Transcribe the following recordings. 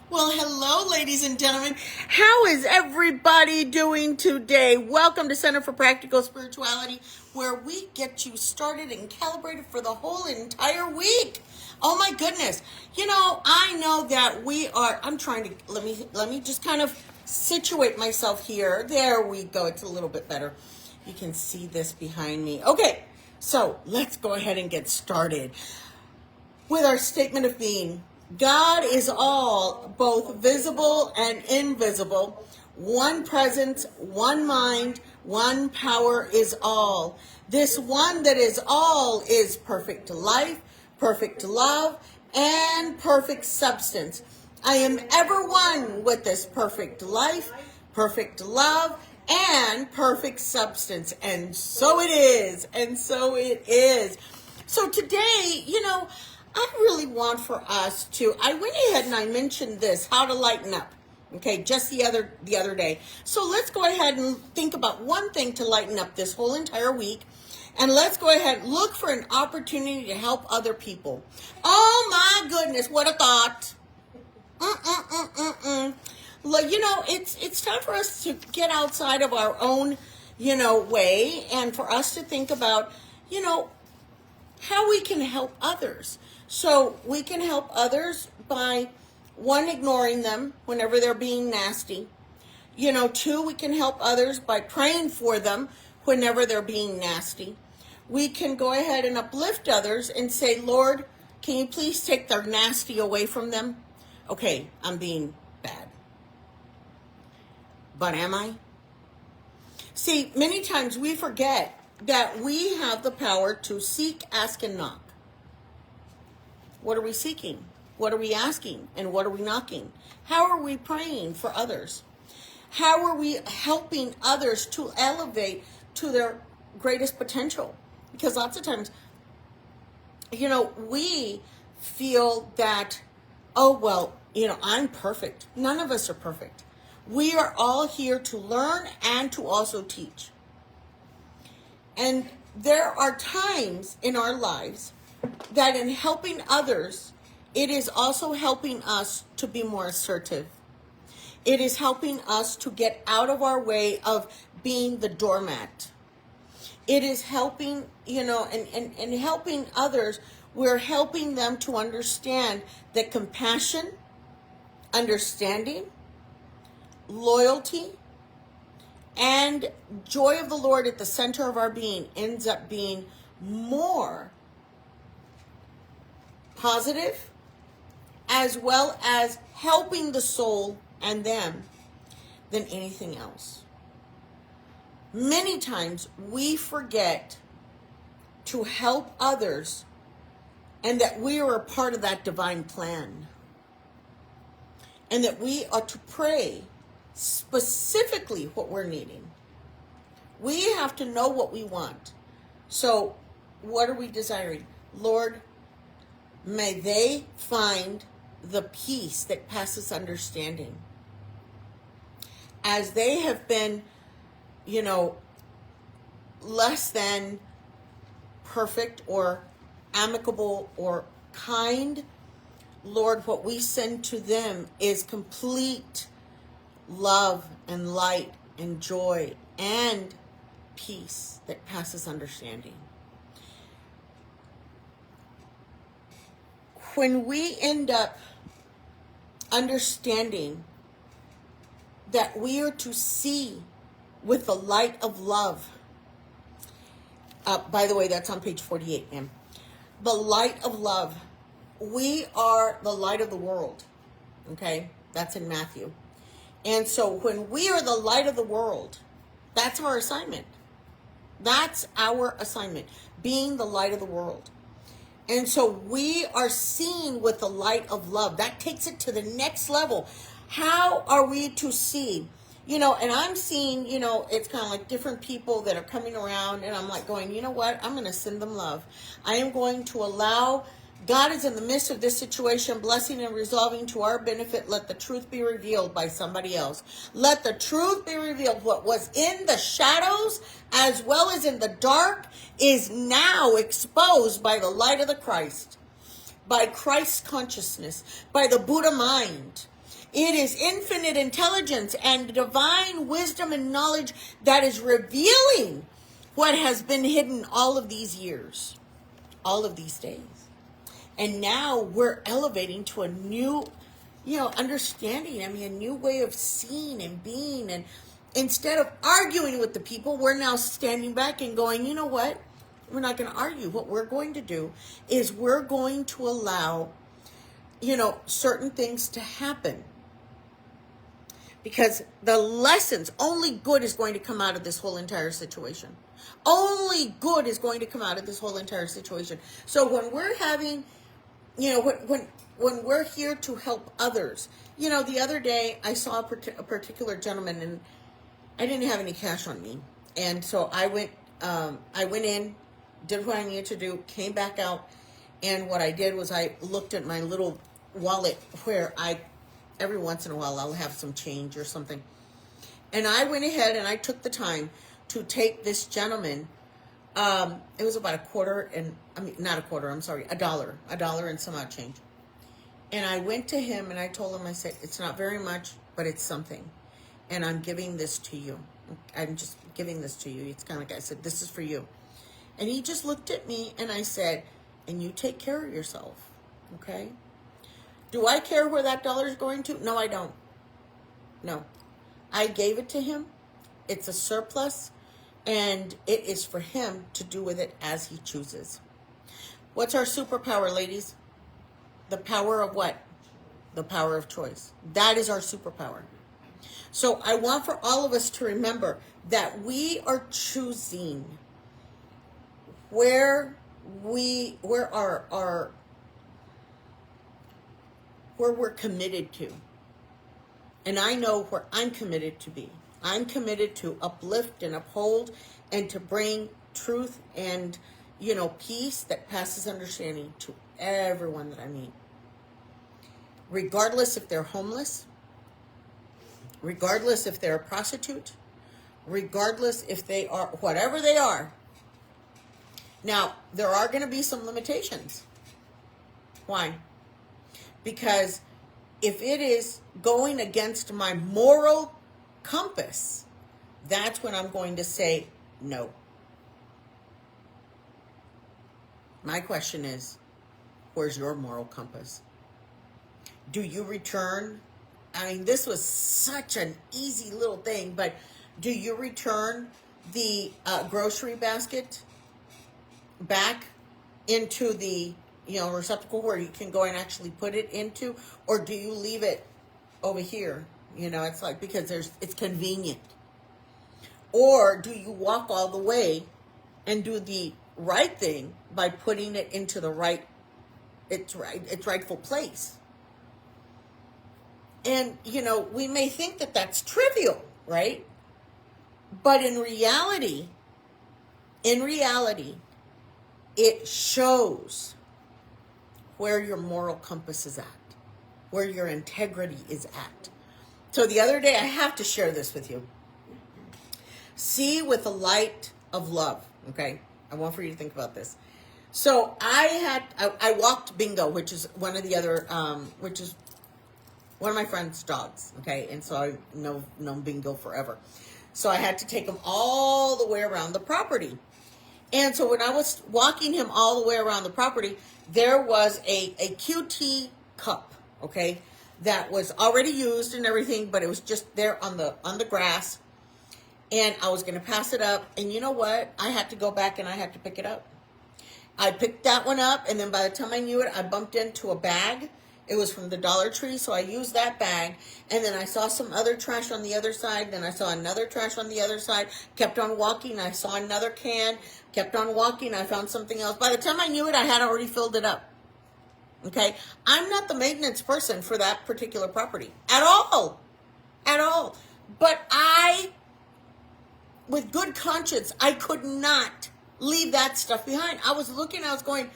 Well, hello, ladies and gentlemen. How is everybody doing today? Welcome to Center for Practical Spirituality, where we get you started and calibrated for the whole entire week. Oh my goodness. I know that I'm trying to, let me just kind of situate myself here. There we go. It's a little bit better. You can see this behind me. Okay, so let's go ahead and get started with our statement of being. God is all, both visible and invisible. One presence, one mind, one power is all. This one that is all is perfect life, perfect love, and perfect substance. I am ever one with this perfect life, perfect love, and perfect substance. And so it is. And so it is. So today, I really want for us to, I went ahead and I mentioned this, how to lighten up, okay, just the other day. So let's go ahead and think about one thing to lighten up this whole entire week. And let's go ahead and look for an opportunity to help other people. Oh my goodness, what a thought. It's time for us to get outside of our own, way, and for us to think about, how we can help others. So we can help others by, one, ignoring them whenever they're being nasty. Two, we can help others by praying for them whenever they're being nasty. We can go ahead and uplift others and say, Lord, can you please take their nasty away from them? Okay, I'm being bad. But am I? See, many times we forget that we have the power to seek, ask, and knock. What are we seeking? What are we asking? And what are we knocking? How are we praying for others? How are we helping others to elevate to their greatest potential? Because lots of times, we feel that, I'm perfect. None of us are perfect. We are all here to learn and to also teach. And there are times in our lives that in helping others, it is also helping us to be more assertive. It is helping us to get out of our way of being the doormat. It is helping, and helping others, we're helping them to understand that compassion, understanding, loyalty, and joy of the Lord at the center of our being ends up being more positive, as well as helping the soul and them than anything else. Many times we forget to help others and that we are a part of that divine plan. And that we are to pray specifically what we're needing. We have to know what we want. So what are we desiring? Lord, may they find the peace that passes understanding. As they have been, less than perfect or amicable or kind, Lord, what we send to them is complete love and light and joy and peace that passes understanding. When we end up understanding that we are to see with the light of love, by the way, that's on page 48, ma'am. The light of love. We are the light of the world. Okay? That's in Matthew. And so when we are the light of the world, that's our assignment. That's our assignment, being the light of the world. And so we are seen with the light of love. That takes it to the next level. How are we to see? And I'm seeing, it's kind of like different people that are coming around, and I'm like going, you know what? I'm going to send them love. I am going to allow, God is in the midst of this situation, blessing and resolving to our benefit. Let the truth be revealed by somebody else. Let the truth be revealed. What was in the shadows as well as in the dark is now exposed by the light of the Christ, by Christ's consciousness, by the Buddha mind. It is infinite intelligence and divine wisdom and knowledge that is revealing what has been hidden all of these years, all of these days. And now we're elevating to a new, understanding. I mean, a new way of seeing and being. And instead of arguing with the people, we're now standing back and going, you know what? We're not going to argue. What we're going to do is we're going to allow, certain things to happen. Because the lessons, only good is going to come out of this whole entire situation. Only good is going to come out of this whole entire situation. So when we're having, when we're here to help others, the other day I saw a particular gentleman, and I didn't have any cash on me. And so I went in, did what I needed to do, came back out. And what I did was I looked at my little wallet where every once in a while I'll have some change or something. And I went ahead and I took the time to take this gentleman, it was about $1 and some odd change. And I went to him and I told him, I said, it's not very much, but it's something. And I'm giving this to you. I'm just giving this to you. It's kind of like I said, this is for you. And he just looked at me and I said, and you take care of yourself, okay? Do I care where that dollar is going to? No, I don't. No. I gave it to him. It's a surplus, and it is for him to do with it as he chooses. What's our superpower, ladies? The power of what? The power of choice. That is our superpower. So I want for all of us to remember that we are choosing where we're committed to. And I know where I'm committed to be. I'm committed to uplift and uphold and to bring truth and, peace that passes understanding to everyone that I meet. Regardless if they're homeless, regardless if they're a prostitute, regardless if they are, whatever they are. Now, there are going to be some limitations. Why? Because if it is going against my moral compass, that's when I'm going to say no. My question is, where's your moral compass? Do you return? I mean, this was such an easy little thing, but do you return the grocery basket back into the receptacle where you can go and actually put it into, or do you leave it over here? It's like, because it's convenient. Or do you walk all the way and do the right thing by putting it into its rightful place? And, we may think that that's trivial, right? But in reality, it shows where your moral compass is at, where your integrity is at. So the other day, I have to share this with you. See with the light of love, okay? I want for you to think about this. So I walked Bingo, which is one of my friend's dogs, okay? And so I've known Bingo forever. So I had to take him all the way around the property. And so when I was walking him all the way around the property, there was a QT cup, okay, that was already used and everything, but it was just there on the grass. And I was going to pass it up. And you know what? I had to go back and I had to pick it up. I picked that one up, and then by the time I knew it, I bumped into a bag. It was from the Dollar Tree, so I used that bag. And then I saw some other trash on the other side. Then I saw another trash on the other side. Kept on walking. I saw another can. Kept on walking. I found something else. By the time I knew it, I had already filled it up. Okay? I'm not the maintenance person for that particular property. At all. At all. But with good conscience, I could not leave that stuff behind. I was looking, I was going,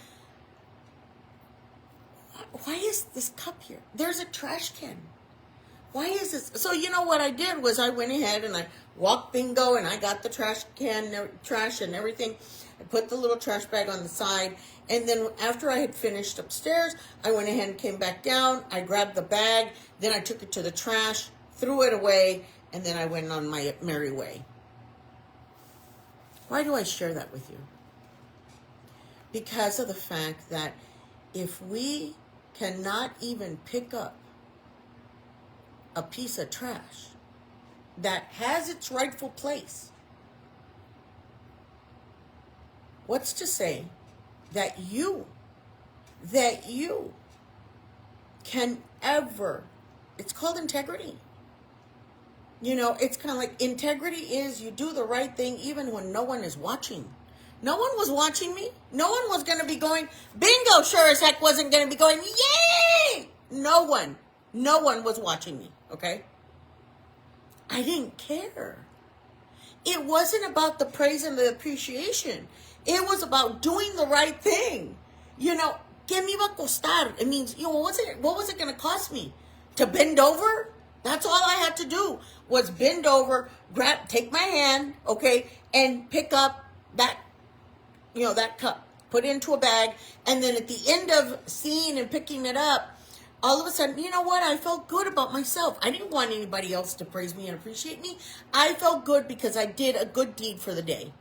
why is this cup here? There's a trash can. Why is this? So you know what I did was I went ahead and I walked Bingo and I got the trash can, trash and everything. I put the little trash bag on the side, and then after I had finished upstairs, I went ahead and came back down. I grabbed the bag, then I took it to the trash, threw it away, and then I went on my merry way. Why do I share that with you? Because of the fact that if we cannot even pick up a piece of trash that has its rightful place, what's to say that you can ever, it's called integrity. You know, it's kind of like integrity is you do the right thing even when no one is watching. No one was watching me. No one was going to be going, bingo, sure as heck wasn't going to be going, yay! No one was watching me, okay? I didn't care. It wasn't about the praise and the appreciation. It was about doing the right thing. You know, ¿qué me iba a costar? It means, you know, what was it going to cost me? To bend over? That's all I had to do was bend over, take my hand, okay, and pick up that, you know, that cup, put it into a bag, and then at the end of seeing and picking it up, all of a sudden, you know what? I felt good about myself. I didn't want anybody else to praise me and appreciate me. I felt good because I did a good deed for the day.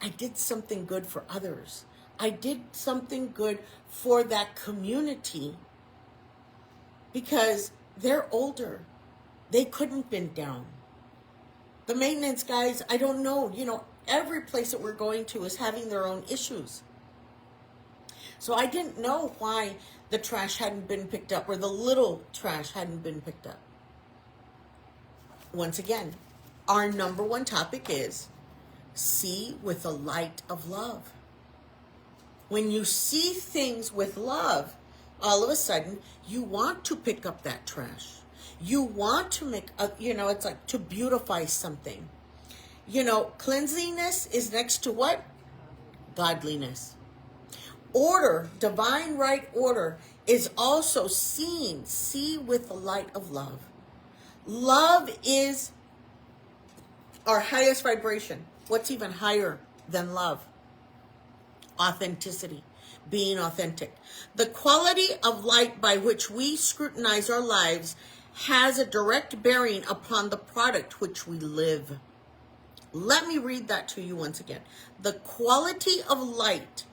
I did something good for others. I did something good for that community because they're older. They couldn't bend down. The maintenance guys, I don't know. You know, every place that we're going to is having their own issues. So I didn't know why the trash hadn't been picked up or the little trash hadn't been picked up. Once again, our number one topic is see with the light of love. When you see things with love, all of a sudden, you want to pick up that trash. You want to make, it's like to beautify something. You know, cleanliness is next to what? Godliness. Order, divine right order, is also seen. See with the light of love. Love is our highest vibration. What's even higher than love? Authenticity. Being authentic. The quality of light by which we scrutinize our lives has a direct bearing upon the product which we live. Let me read that to you once again. The quality of light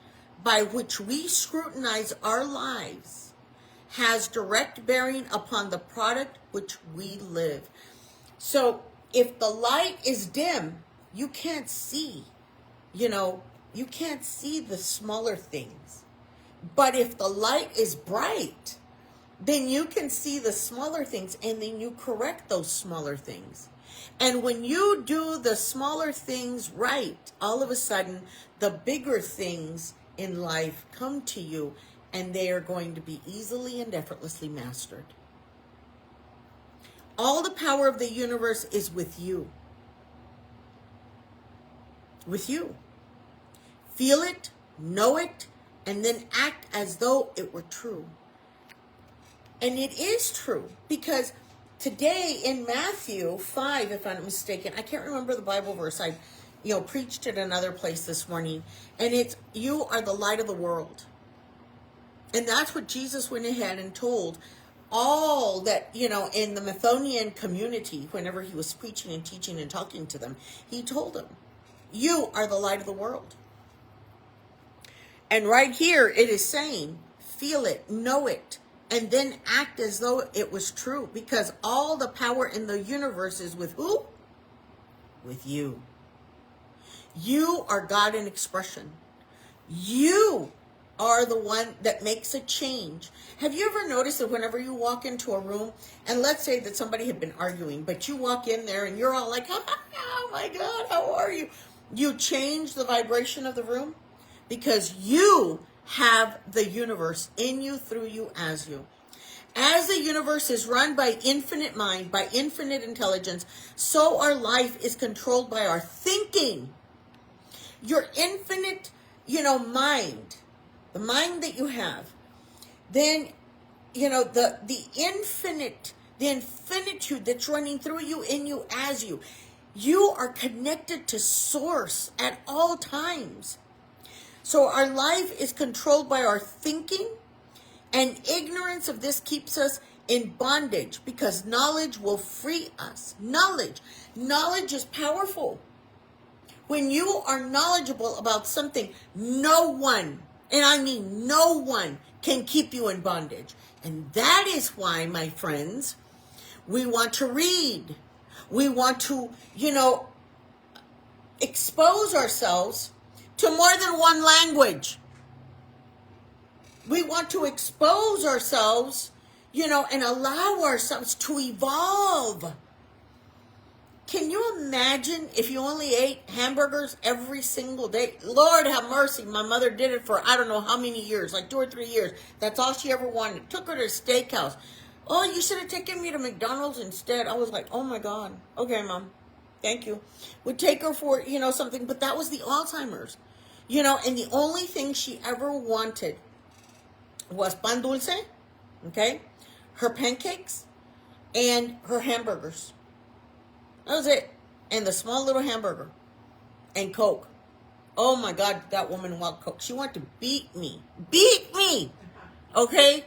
by which we scrutinize our lives has direct bearing upon the product which we live. So if the light is dim, you can't see, you can't see the smaller things. But if the light is bright, then you can see the smaller things and then you correct those smaller things. And when you do the smaller things right, all of a sudden, the bigger things in life come to you and they are going to be easily and effortlessly mastered. All the power of the universe is with you. With you. Feel it, know it, and then act as though it were true. And it is true because today in Matthew 5, if I'm not mistaken, I can't remember the Bible verse. I preached at another place this morning, and it's, you are the light of the world. And that's what Jesus went ahead and told all that, in the Methodian community, whenever he was preaching and teaching and talking to them, he told them, you are the light of the world. And right here it is saying, feel it, know it, and then act as though it was true. Because all the power in the universe is with who? With you. You are God in expression. You are the one that makes a change. Have you ever noticed that whenever you walk into a room, and let's say that somebody had been arguing, but you walk in there and you're all like, oh my God, how are you? You change the vibration of the room because you have the universe in you, through you, as you. As the universe is run by infinite mind, by infinite intelligence, so our life is controlled by our thinking. Your infinite, mind, the mind that you have, then, the infinitude that's running through you, in you, as you. You are connected to source at all times. So our life is controlled by our thinking, and ignorance of this keeps us in bondage because knowledge will free us. Knowledge is powerful. When you are knowledgeable about something, no one, and I mean no one, can keep you in bondage. And that is why, my friends, we want to read. We want to, expose ourselves to more than one language. We want to expose ourselves, and allow ourselves to evolve. Can you imagine if you only ate hamburgers every single day? Lord have mercy. My mother did it for I don't know how many years, like 2 or 3 years. That's all she ever wanted. Took her to a steakhouse. Oh, you should have taken me to McDonald's instead. I was like, oh my God. Okay, Mom. Thank you. Would take her for, something. But that was the Alzheimer's. And the only thing she ever wanted was pan dulce, okay, her pancakes, and her hamburgers. That was it. And the small little hamburger. And Coke. Oh my God, that woman wanted Coke. She wanted to beat me. Beat me! Okay?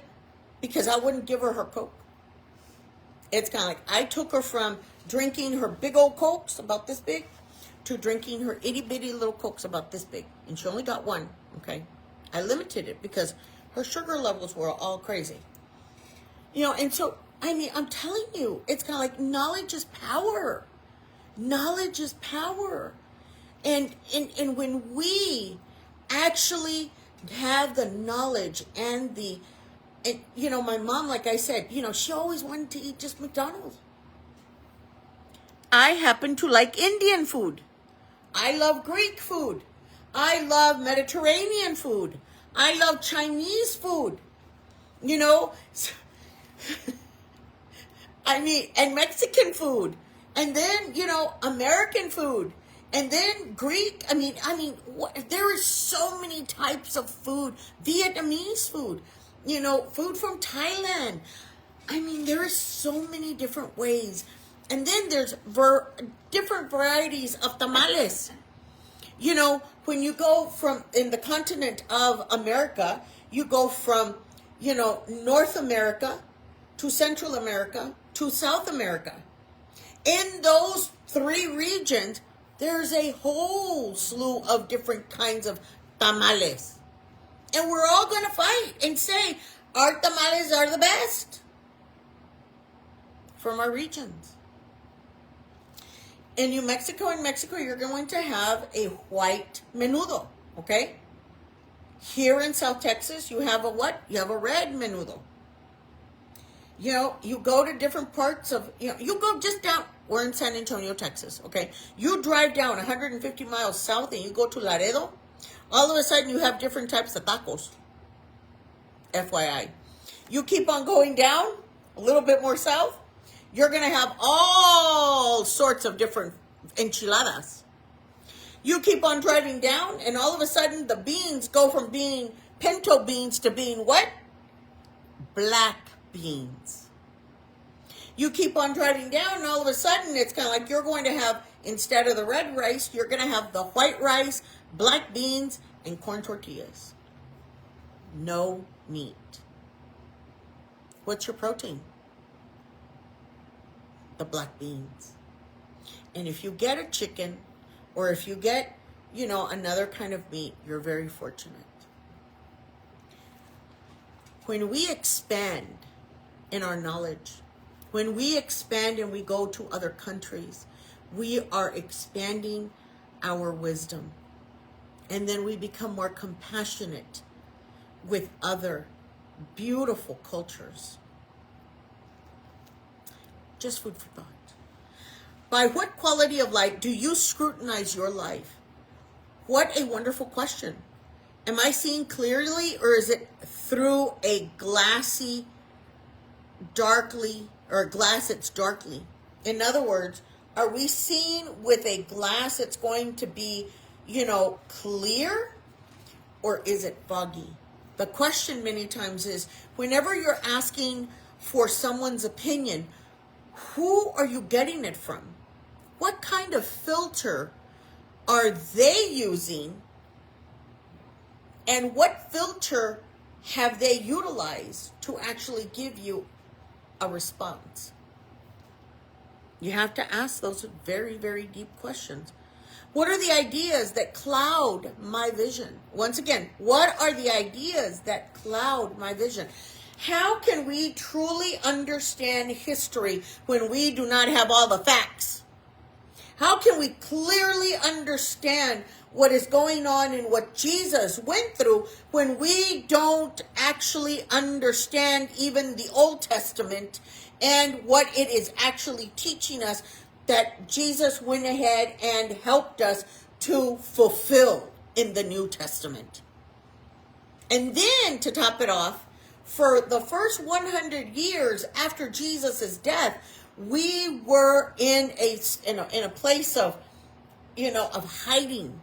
Because I wouldn't give her Coke. It's kind of like I took her from drinking her big old Cokes about this big to drinking her itty bitty little Cokes about this big. And she only got one, okay? I limited it because her sugar levels were all crazy. And so, I'm telling you, it's kind of like knowledge is power. Knowledge is power. And when we actually have the knowledge and my mom, like I said, she always wanted to eat just McDonald's. I happen to like Indian food. I love Greek food. I love Mediterranean food. I love Chinese food. And Mexican food. And then, American food. And then Greek. There is so many types of food. Vietnamese food. Food from Thailand. There are so many different ways. And then there's different varieties of tamales. When you go from, in the continent of America, you go from, North America to Central America to South America. In those 3 regions, there's a whole slew of different kinds of tamales. And we're all going to fight and say, our tamales are the best from our regions. In New Mexico, you're going to have a white menudo, okay? Here in South Texas, you have a what? You have a red menudo. You go to different parts of, you go just down, we're in San Antonio, Texas, okay? You drive down 150 miles south and you go to Laredo, all of a sudden you have different types of tacos, FYI. You keep on going down, a little bit more south, you're going to have all sorts of different enchiladas. You keep on driving down, and all of a sudden, the beans go from being pinto beans to being what? Black beans. You keep on driving down, and all of a sudden, it's kind of like you're going to have, instead of the red rice, you're going to have the white rice, black beans, and corn tortillas. No meat. What's your protein? The black beans. And if you get a chicken, or if you get, another kind of meat, you're very fortunate. When we expand in our knowledge, when we expand and we go to other countries, we are expanding our wisdom. And then we become more compassionate with other beautiful cultures. Just food for thought. By what quality of light do you scrutinize your life? What a wonderful question. Am I seeing clearly, or is it through a glassy, darkly, or a glass that's darkly? In other words, are we seeing with a glass that's going to be, clear, or is it foggy? The question many times is, whenever you're asking for someone's opinion, who are you getting it from? What kind of filter are they using? And what filter have they utilized to actually give you a response? You have to ask those very, very deep questions. What are the ideas that cloud my vision? Once again, what are the ideas that cloud my vision? How can we truly understand history when we do not have all the facts? How can we clearly understand what is going on and what Jesus went through when we don't actually understand even the Old Testament and what it is actually teaching us that Jesus went ahead and helped us to fulfill in the New Testament? And then to top it off, for the first 100 years after Jesus' death, we were in a place of, of hiding.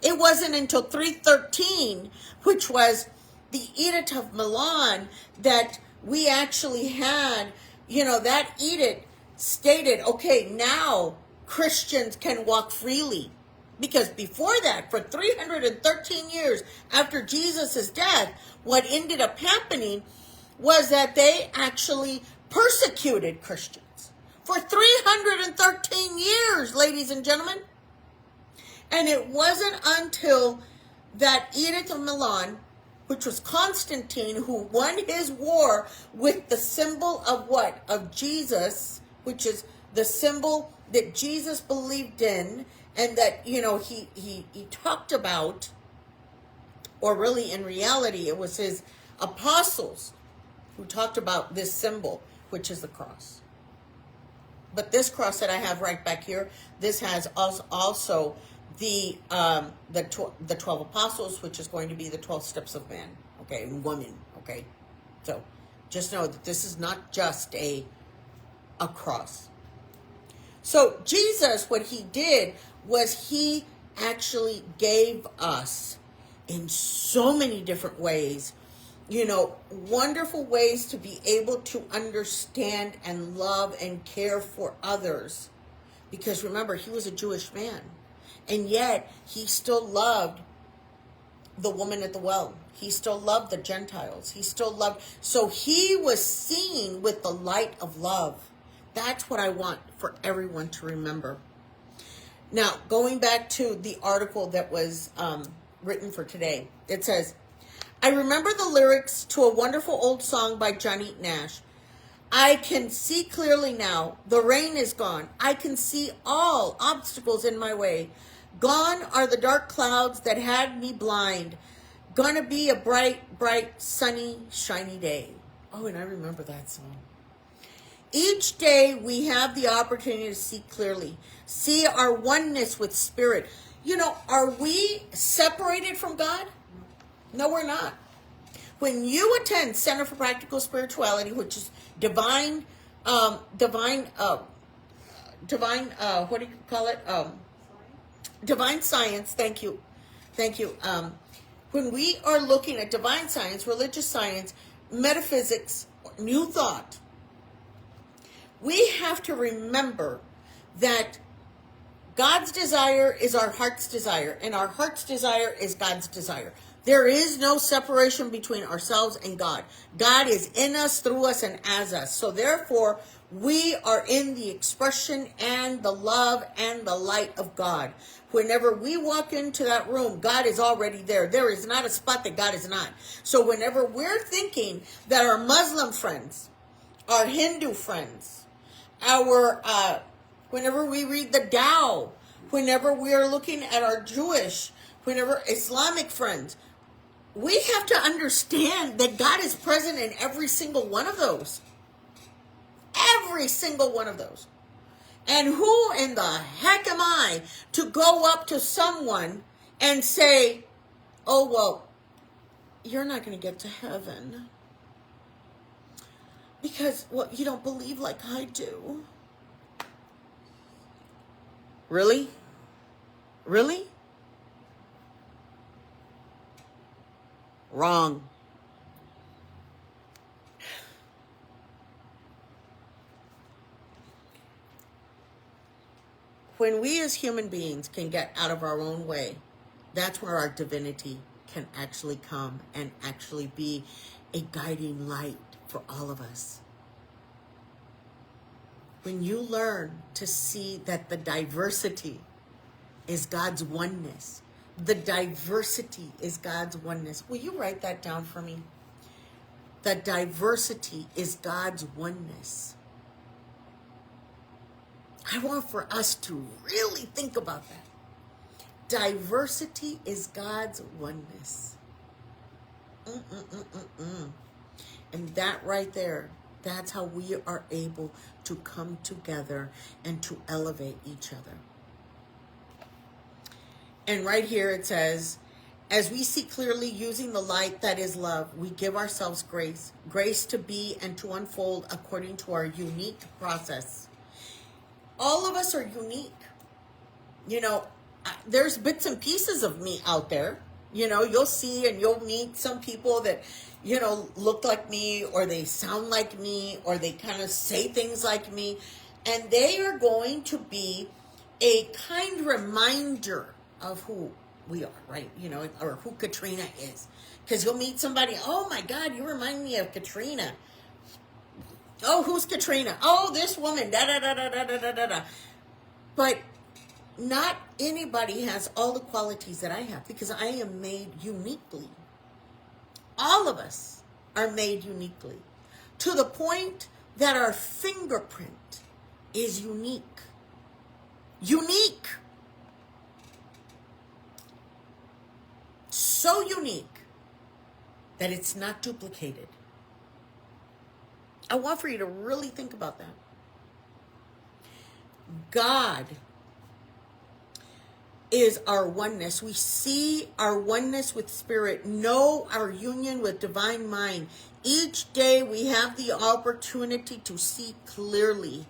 It wasn't until 313, which was the Edict of Milan, that we actually had, that edict stated, okay, now Christians can walk freely. Because before that, for 313 years after Jesus' death, what ended up happening was that they actually persecuted Christians for 313 years, ladies and gentlemen. And it wasn't until that Edict of Milan, which was Constantine, who won his war with the symbol of what? Of Jesus, which is the symbol that Jesus believed in, and that, he talked about, or really in reality, it was his apostles who talked about this symbol, which is the cross. But this cross that I have right back here, this has also the 12 apostles, which is going to be the 12 steps of man, okay, and woman, okay? So just know that this is not just a cross. So Jesus, what he did was he actually gave us in so many different ways, wonderful ways to be able to understand and love and care for others. Because remember, he was a Jewish man, and yet he still loved the woman at the well. He still loved the Gentiles. He still loved, so he was seen with the light of love. That's what I want for everyone to remember. Now, going back to the article that was written for today, it says, I remember the lyrics to a wonderful old song by Johnny Nash. I can see clearly now. The rain is gone. I can see all obstacles in my way. Gone are the dark clouds that had me blind. Gonna be a bright, bright, sunny, shiny day. Oh, and I remember that song. Each day we have the opportunity to see clearly, see our oneness with Spirit. Are we separated from God? No, we're not. When you attend Center for Practical Spirituality, which is divine, what do you call it? Divine science. Thank you. When we are looking at divine science, religious science, metaphysics, new thought, we have to remember that God's desire is our heart's desire, and our heart's desire is God's desire. There is no separation between ourselves and God. God is in us, through us, and as us. So therefore, we are in the expression and the love and the light of God. Whenever we walk into that room, God is already there. There is not a spot that God is not. So whenever we're thinking that our Muslim friends, our Hindu friends, whenever we read the Tao, whenever we are looking at our Jewish, whenever Islamic friends, we have to understand that God is present in every single one of those. Every single one of those. And who in the heck am I to go up to someone and say, oh, well, you're not going to get to heaven because, well, you don't believe like I do. Really? Really? Wrong. when we as human beings can get out of our own way, that's where our divinity can actually come and actually be a guiding light for all of us. When you learn to see that the diversity is God's oneness, the diversity is God's oneness. Will you write that down for me? The diversity is God's oneness. I want for us to really think about that. Diversity is God's oneness. And that right there, that's how we are able to come together and to elevate each other. And right here it says, as we see clearly using the light that is love, we give ourselves grace. Grace to be and to unfold according to our unique process. All of us are unique. You know, there's bits and pieces of me out there. You know, you'll see and you'll meet some people that, you know, look like me, or they sound like me, or they kind of say things like me. And they are going to be a kind reminder of who we are, right? You know, or who Katrina is. Because you'll meet somebody, oh my God, you remind me of Katrina. Oh, who's Katrina? Oh, this woman, da-da-da-da-da-da-da-da. But not anybody has all the qualities that I have, because I am made uniquely. All of us are made uniquely, to the point that our fingerprint is unique. Unique. So unique that it's not duplicated. I want for you to really think about that. God is our oneness. We see our oneness with spirit, know our union with divine mind. Each day we have the opportunity to see clearly.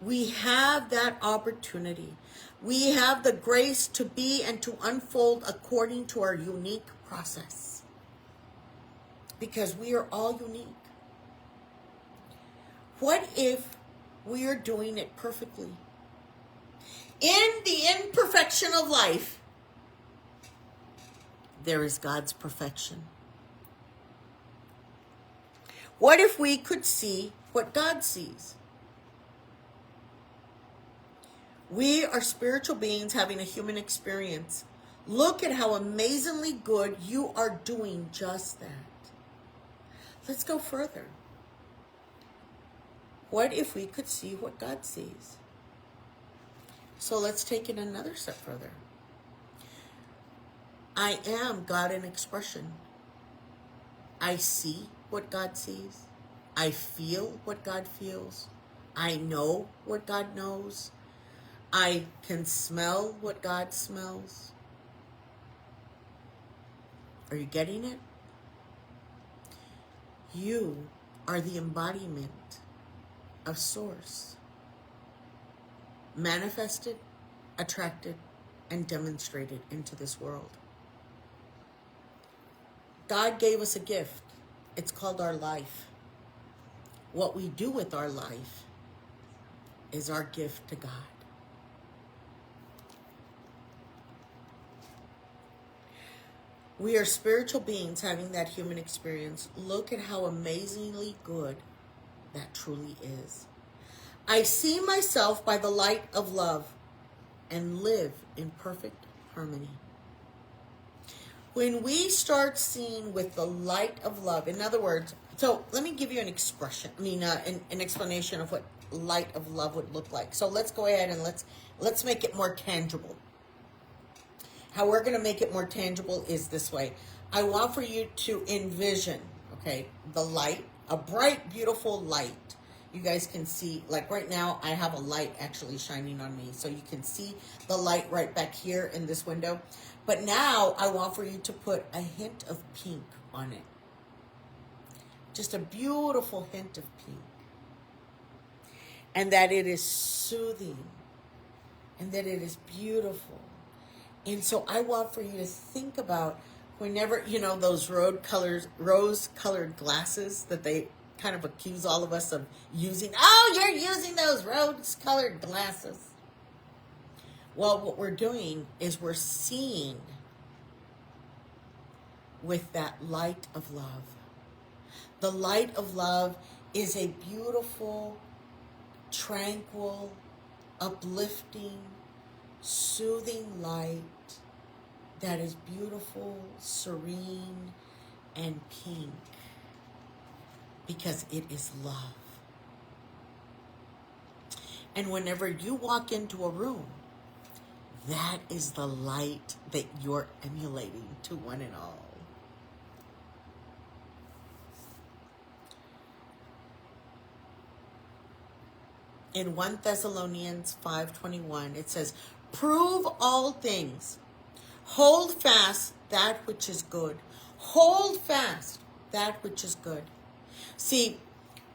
We have that opportunity. We have the grace to be and to unfold according to our unique process. Because we are all unique. What if we are doing it perfectly? In the imperfection of life, there is God's perfection. What if we could see what God sees? We are spiritual beings having a human experience. Look at how amazingly good you are doing just that. Let's go further. What if we could see what God sees? So let's take it another step further. I am God in expression. I see what God sees. I feel what God feels. I know what God knows. I can smell what God smells. Are you getting it? You are the embodiment of Source. Manifested, attracted, and demonstrated into this world. God gave us a gift. It's called our life. What we do with our life is our gift to God. We are spiritual beings having that human experience. Look at how amazingly good that truly is. I see myself by the light of love and live in perfect harmony. When we start seeing with the light of love, in other words, so let me give you an expression, an explanation of what light of love would look like. So let's go ahead and let's make it more tangible. How we're going to make it more tangible is this way. I want for you to envision, okay, the light, a bright, beautiful light. You guys can see, like right now, I have a light actually shining on me. So you can see the light right back here in this window. But now I want for you to put a hint of pink on it. Just a beautiful hint of pink. And that it is soothing. And that it is beautiful. And so I want for you to think about whenever, those rose-colored glasses that they kind of accuse all of us of using, oh, you're using those rose-colored glasses. Well, what we're doing is we're seeing with that light of love. The light of love is a beautiful, tranquil, uplifting, soothing light that is beautiful, serene, and pink, because it is love. And whenever you walk into a room, that is the light that you're emulating to one and all. In 1 Thessalonians 5:21, it says, prove all things. Hold fast that which is good. Hold fast that which is good. See,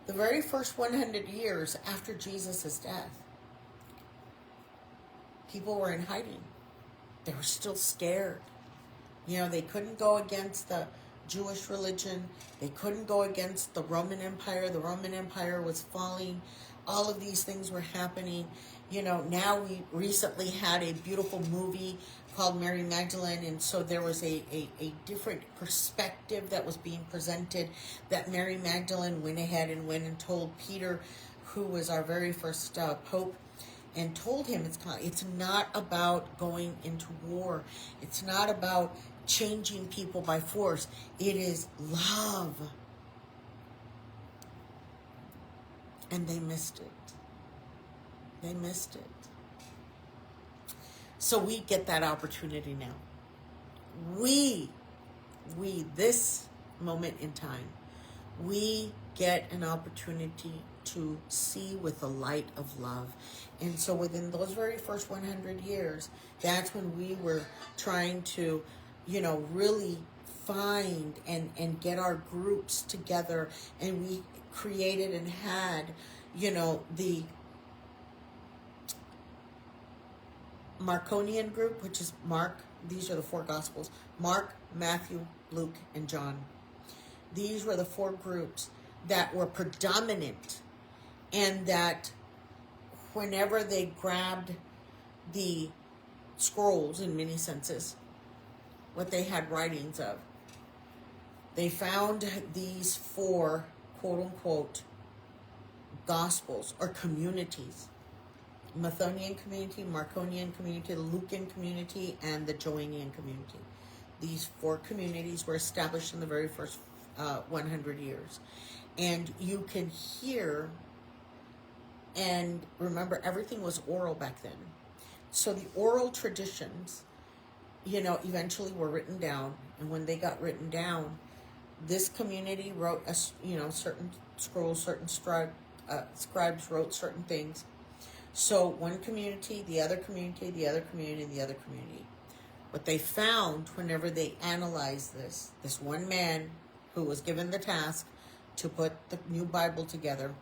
the very first 100 years after Jesus' death, people were in hiding. They were still scared. You know, they couldn't go against the Jewish religion. They couldn't go against the Roman Empire. The Roman Empire was falling. All of these things were happening. You know, now we recently had a beautiful movie called Mary Magdalene, and so there was a different perspective that was being presented, that Mary Magdalene went ahead and went and told Peter, who was our very first Pope, and told him it's not about going into war. It's not about changing people by force. It is love. And they missed it. They missed it. So we get that opportunity now. We, this moment in time, we get an opportunity to see with the light of love. And so within those very first 100 years, that's when we were trying to, you know, really find and get our groups together. And we created and had, you know, the Marconian group, which is Mark. These are the four Gospels: Mark, Matthew, Luke, and John. These were the four groups that were predominant, and that whenever they grabbed the scrolls, in many senses, what they had writings of, they found these four, quote-unquote, Gospels or communities: Mathonian community, Marconian community, the Lucan community, and the Joanian community. These four communities were established in the very first 100 years. And you can hear, and remember, everything was oral back then. So the oral traditions, you know, eventually were written down. And when they got written down, this community wrote, certain scrolls, certain scribes wrote certain things. So one community, the other community, the other community, the other community. What they found whenever they analyzed this one man who was given the task to put the new Bible together,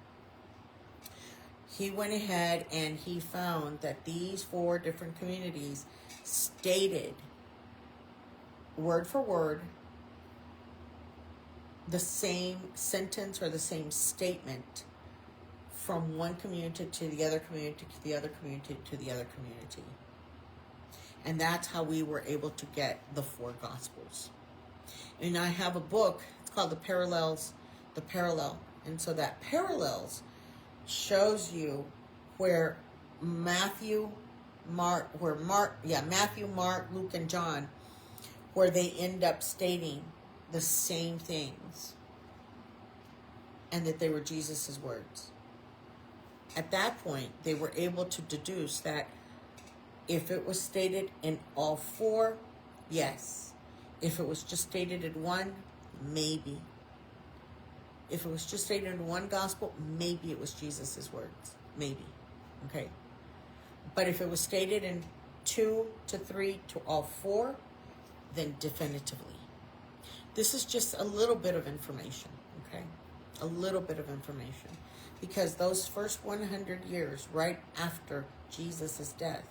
he went ahead and he found that these four different communities stated word for word the same sentence or the same statement from one community to the other community to the other community to the other community. And that's how we were able to get the four Gospels. And I have a book, it's called The Parallel. And so that parallels shows you where Matthew, Mark, Luke, and John, where they end up stating the same things, and that they were Jesus's words. At that point, they were able to deduce that if it was stated in all four, yes. If it was just stated in one, maybe. If it was just stated in one gospel, maybe it was Jesus's words. Maybe. Okay? But if it was stated in 2 to 3 to all four, then definitively. This is just a little bit of information, okay? A little bit of information. Because those first 100 years, right after Jesus' death,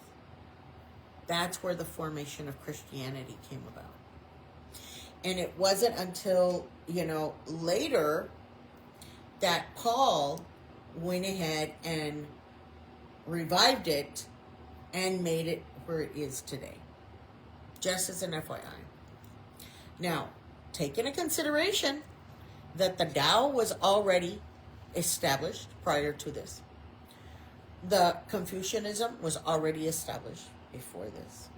that's where the formation of Christianity came about. And it wasn't until, later that Paul went ahead and revived it and made it where it is today. Just as an FYI. Now, take into consideration that the Tao was already established prior to this. The Confucianism was already established before this.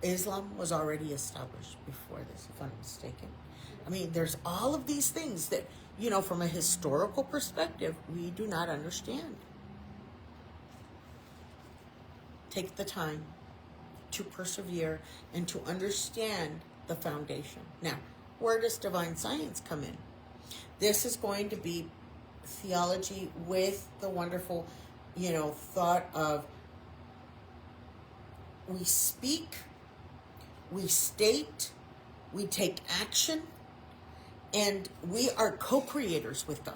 Islam was already established before this, if I'm not mistaken. I mean, there's all of these things that, from a historical perspective, we do not understand. Take the time to persevere and to understand the foundation. Now, where does divine science come in? This is going to be theology with the wonderful, thought of we speak, we state, we take action, and we are co-creators with God,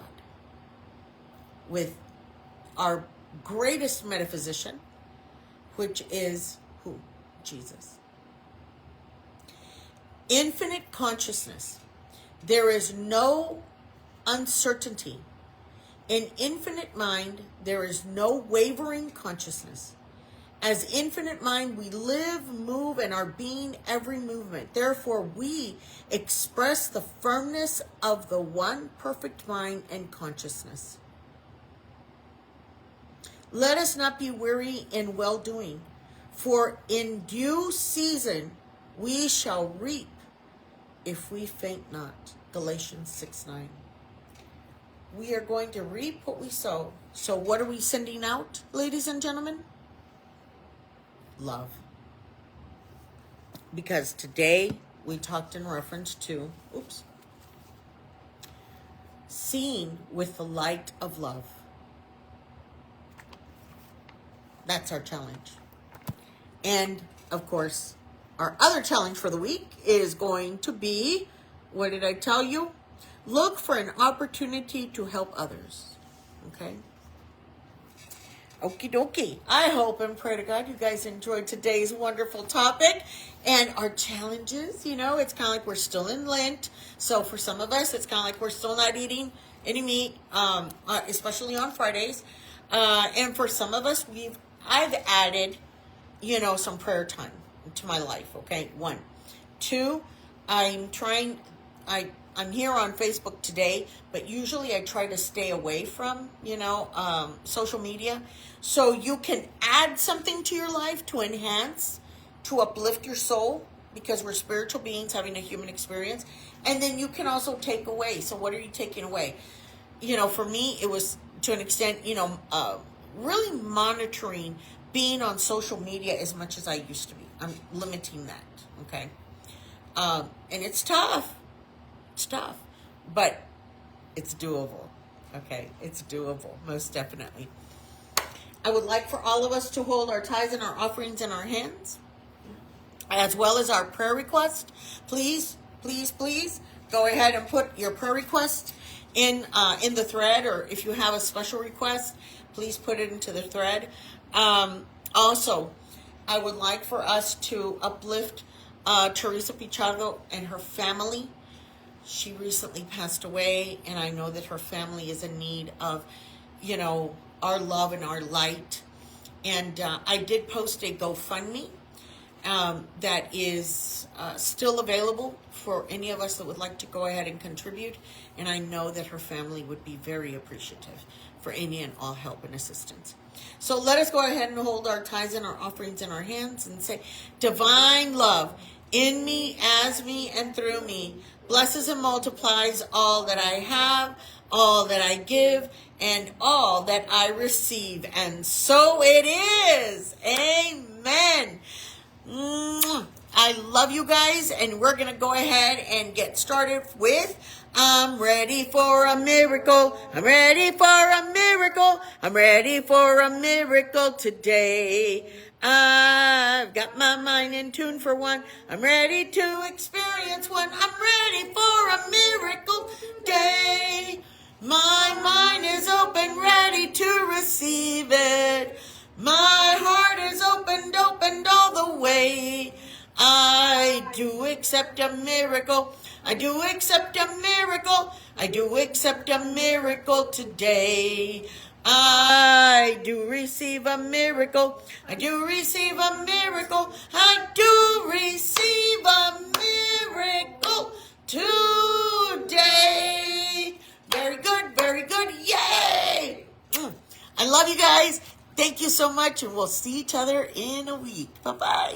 with our greatest metaphysician, which is who? Jesus. Infinite consciousness. There is no uncertainty. In infinite mind, there is no wavering consciousness. As infinite mind, we live, move, and are being every movement. Therefore, we express the firmness of the one perfect mind and consciousness. Let us not be weary in well-doing, for in due season we shall reap if we faint not. Galatians 6:9. We are going to reap what we sow. So what are we sending out, ladies and gentlemen? Love. Because today we talked in reference to, seeing with the light of love. That's our challenge. And, of course, our other challenge for the week is going to be, what did I tell you? Look for an opportunity to help others. Okay? Okie dokie. I hope and pray to God you guys enjoyed today's wonderful topic and our challenges. It's kind of like we're still in Lent. So for some of us, it's kind of like we're still not eating any meat, especially on Fridays. And for some of us, I've added, some prayer time to my life. Okay. 1. 2, I'm here on Facebook today, but usually I try to stay away from, social media. So you can add something to your life to enhance, to uplift your soul, because we're spiritual beings having a human experience. And then you can also take away. So what are you taking away? For me, it was to an extent, really monitoring being on social media as much as I used to be. I'm limiting that. Okay. And it's tough. It's tough, but it's doable. Okay, it's doable, most definitely. I would like for all of us to hold our tithes and our offerings in our hands, as well as our prayer request. Please, please, please go ahead and put your prayer request in the thread, or if you have a special request, please put it into the thread. Also, I would like for us to uplift Teresa Pichardo and her family. She recently passed away, and I know that her family is in need of, our love and our light. And I did post a GoFundMe that is still available for any of us that would like to go ahead and contribute. And I know that her family would be very appreciative for any and all help and assistance. So let us go ahead and hold our tithes and our offerings in our hands and say, divine love in me, as me, and through me, blesses and multiplies all that I have, all that I give, and all that I receive. And so it is. Amen. I love you guys, and we're going to go ahead and get started with I'm ready for a miracle. I'm ready for a miracle. I'm ready for a miracle today. I've got my mind in tune for one. I'm ready to experience one. I'm ready for a miracle day. My mind is open, ready to receive it. My heart is opened all the way. I do accept a miracle. I do accept a miracle. I do accept a miracle today. I do receive a miracle. I do receive a miracle. I do receive a miracle today. Very good, very good. Yay! I love you guys. Thank you so much, and we'll see each other in a week. Bye-bye.